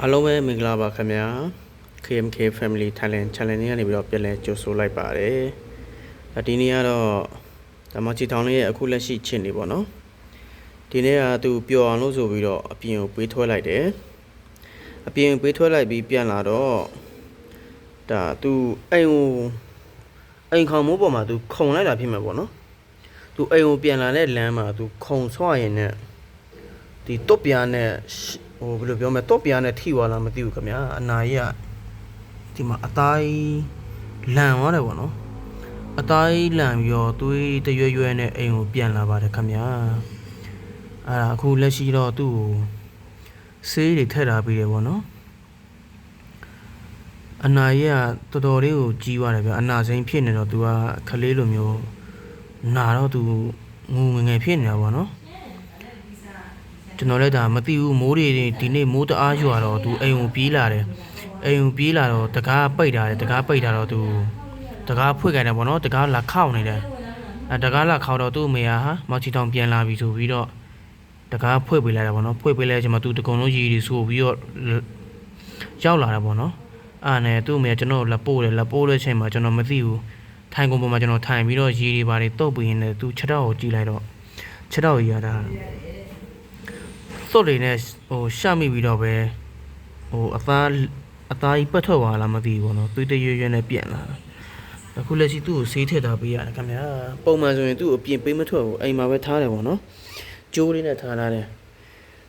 အားလုံးပဲမင်္ဂလာပါခင်ဗျာ KMK Family Thailand Channel နဲ့ကနေပြီးတော့ပြန်လည်ကြိုဆိုလိုက်ပါတယ်ဒီနေ့ကတော့ဓမ္မချီထောင်လေးရဲ့အခုလက်ရှိချစ်နေပေါ့နော်ဒီနေ့ကသူပျော်အောင်လို့ဆိုပြီးတော့အပြင်ကိုပေးထွက်လိုက်တယ်အပြင်ပေးထွက်လိုက်ပြီးပြန်လာတော့ဒါသူအိမ်ခေါင်မိုးပေါ်မှာသူခုံလိုက်တာဖြစ်မှာပေါ့နော်သူအိမ်ကိုပြန်လာတဲ့လမ်းမှာသူခုံဆွရင်နဲ့ဒီတုတ်ပြားနဲ့ဘယ်လိုပြောမလဲတုတ်ပြားနဲ့ထိသွားလားမသိဘူးခင်ဗျာအနာကြီးကဒီမှာအသားလန်သွားတယ်ပေါ့နော်အသားလန်ပြီးတော့သွေးတရွရွနဲ့အိမ်ကိုပြန်လာပါတယ်ခင်ဗျာအဲ့ဒါအခုလက်ရှိတော့သူ့ကိုဆေးတွေထည့်ထားပြီးတယ်ပေါ့နော်အနာကြီးကတော်တော်လေးကိုကြီးသွားတယ်ဗျအနာစိမ်းဖြစ်နေတော့သူကခလေးလိုမျိုးနာတော့သူငုံငယ်ဖြစ်နေတာပေါ့နော်ကျွန်တော်လည်းဒါမသိဘူးမိုးတွေဒီနေ့မိုးတအားရွာတော့သူအိမ်ကိုပြေးလာတယ်အိမ်ကိုပြေးလာတော့တကားပိတ်ထားတယ်တကားပိတ်ထားတော့သူတကားဖွင့်ခိုင်းတယ်ပေါ့နော်တကားလာခောက်နေတယ်တကားလာခောက်တော့သူ့အမေကမော်ချီတောင်ပြန်လာပြီဆိုပြီးတော့တကားဖွင့်ပေးလိုက်တာပေါ့နော်ဖွင့်ပေးလိုက်ချိန်မှာသူတကုံလုံးရီဆိုပြီးတော့ရောက်လာတာပေါ့နော်အဲ့နဲ့သူ့အမေကကျွန်တော်လက်ပို့တဲ့ချိန်မှာကျွန်တော်မသိဘူးထိုင်ကုန်ပေါ်မှာကျွန်တော်ထိုင်ပြီးတော့ရီတွေပါတွေတုတ်ပြီးရင်လည်းသူခြေထောက်ကိုကြည့်လိုက်တော့ခြေထောက်ရတာစော့တွေနဲ့ရှမိပြီးတော့ပဲအသားကြီးပတ်ထွက်သွားလားမသိဘူးပေါ့နော်သွေးတရွရွနဲ့ပြန်လာတာအခုလက်ရှိသူ့ကိုဆေးထည့်ထားပေးရတယ်ခင်ဗျာပုံမှန်ဆိုရင်သူ့ကိုပြင်ပေးမထွက်ဘူးအိမ်မှာပဲထားတယ်ပေါ့နော်ကျိုးလေးနဲ့ထားတယ်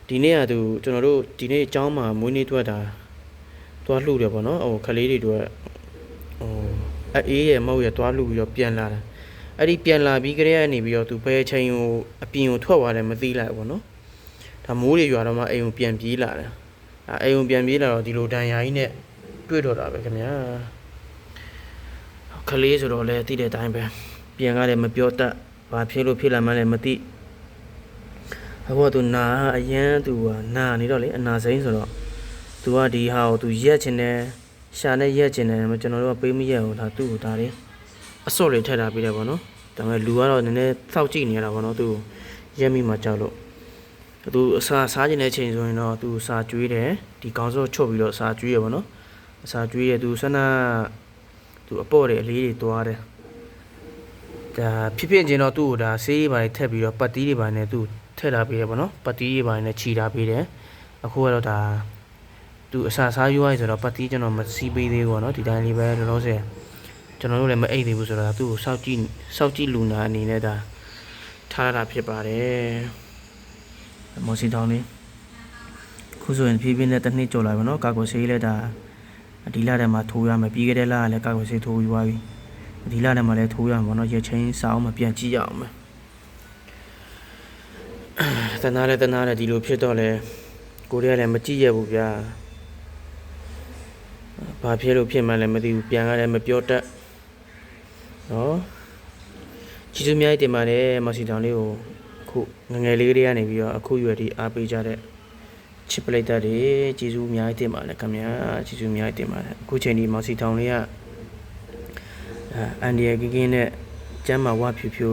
ဒီနေ့ကသူကျွန်တော်တို့ဒီနေ့အเจ้าမှာမွေးနေ့ထွက်တာသွားလှူတယ်ပေါ့နော်ခလေးတွေတို့အေးရဲ့မဟုတ်ရဲ့သွားလှူပြီးတော့ပြန်လာတာအဲ့ဒီပြန်လာပြီးကြတဲ့ကနေပြီးတော့သူဘယ်အချိန်ကိုအပြင်ကိုထွက်သွားတယ်မသိလိုက်ဘူးပေါ့နော်ဒါမိုးတွေရွာတော့မှအိမ်ကိုပြန်ပြေးလာတယ်အိမ်ကိုပြန်ပြေးလာတော့ဒီလိုတန်ရာကြီးနဲ့တွေ့တော့တာပဲခင်ဗျာခလေးဆိုတော့လည်းသိတဲ့အတိုင်းပဲပြန်ကားလည်းမပြောတတ်ဘာဖြစ်လို့ဖြစ်လာမှလည်းမသိအခုကသူနာအရန်သူကနာနေတော့လေအနာစိမ်းဆိုတော့သူကဒီဟာကိုသူရက်ချင်တယ်ရှာနဲ့ရက်ချင်တယ်ကျွန်တော်တို့ကပေးမရက်ဘူးဒါသူ့ကိုဒါလေးအစော့လေးထည့်ထားပြီးတယ်ပေါ့နော်ဒါပေမဲ့လူကတော့နည်းနည်းစောက်ကြည့်နေရတာပေါ့နော်သူရက်မိမှကြောက်လို့သူအစာစားခြင်းတဲ့ချိန်ဆိုရင်တော့သူစာကျွေးတယ်ဒီကောင်းစောချုပ်ပြီးတော့စာကျွေးရပါတော့အစာကျွေးရသူဆန္ဒသူအပေါ့တွေအလေးတွေတွားတယ်ဒါဖြစ်ဖြစ်ချင်းတော့သူ့ကိုဒါဆေးတွေပါထည့်ပြီးတော့ပတ်တီးတွေပါနဲ့သူထည့်ထားပေးတယ်ပေါ့နော်ပတ်တီးတွေပါနဲ့ခြီထားပေးတယ်အခုကတော့ဒါသူအစာစားရွားရဆိုတော့ပတ်တီးကျွန်တော်မစီးပေးသေးဘူးပေါ့နော်ဒီတိုင်းလေးပဲလောလောဆယ်ကျွန်တော်တို့လည်းမအိပ်သေးဘူးဆိုတော့သူ့ကိုစောက်ကြည့်လူနာအနေနဲ့ဒါထားရတာဖြစ်ပါတယ်မော်စီတောင်းလေးခုဆိုရင်ဖြည်းဖြည်းနဲ့တစ်နှစ်ကျော်လာပြီနော်ကာကွယ်ဆေးလည်းဒါဒီလထဲမှာထိုးရမယ်ပြီးခဲ့တဲ့လကလည်းကာကွယ်ဆေးထိုးပြီးသွားပြီဒီလထဲမှာလည်းထိုးရမှာနော်ရက်ချင်းစာအောင်မပြန်ကြည့်ရအောင်မယ်တနာလည်းဒီလိုဖြစ်တော့လဲကိုရီးယားလည်းမကြည့်ရဘူးဗျာဘာဖြစ်လို့ဖြစ်မှန်းလည်းမသိဘူးပြန်ကားလည်းမပြောတတ်နော်ကျေးဇူးများတင်ပါတယ်မော်စီတောင်းလေးကိုငယ်လေးတွေကနေပြီးတော့အခုရွယ်ဒီအားပေးကြတဲ့ချစ်ပလိုက်တဲ့တွေကျေးဇူးအများကြီးတင်ပါတယ်ခင်ဗျာကျေးဇူးအများကြီးတင်ပါတယ်အခုချိန်ဒီမော်စီတောင်လေးကအန်ဒီယကင်းနဲ့ကျမ်းမာဝဖြူဖြူ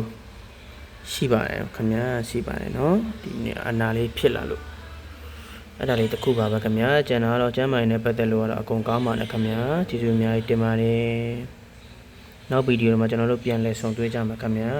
ရှိပါတယ်ခင်ဗျာရှိပါတယ်နော်ဒီနေ့အနာလေးဖြစ်လာလို့အဲ့ဒါလေးတစ်ခုပါပဲခင်ဗျာကျန်တာတော့ကျမ်းမာရေးနဲ့ပတ်သက်လို့ကတော့အကုန်ကောင်းပါတယ်ခင်ဗျာကျေးဇူးအများကြီးတင်ပါတယ်နောက်ဗီဒီယိုမှာကျွန်တော်တို့ပြန်လည်ဆုံတွေ့ကြမှာခင်ဗျာ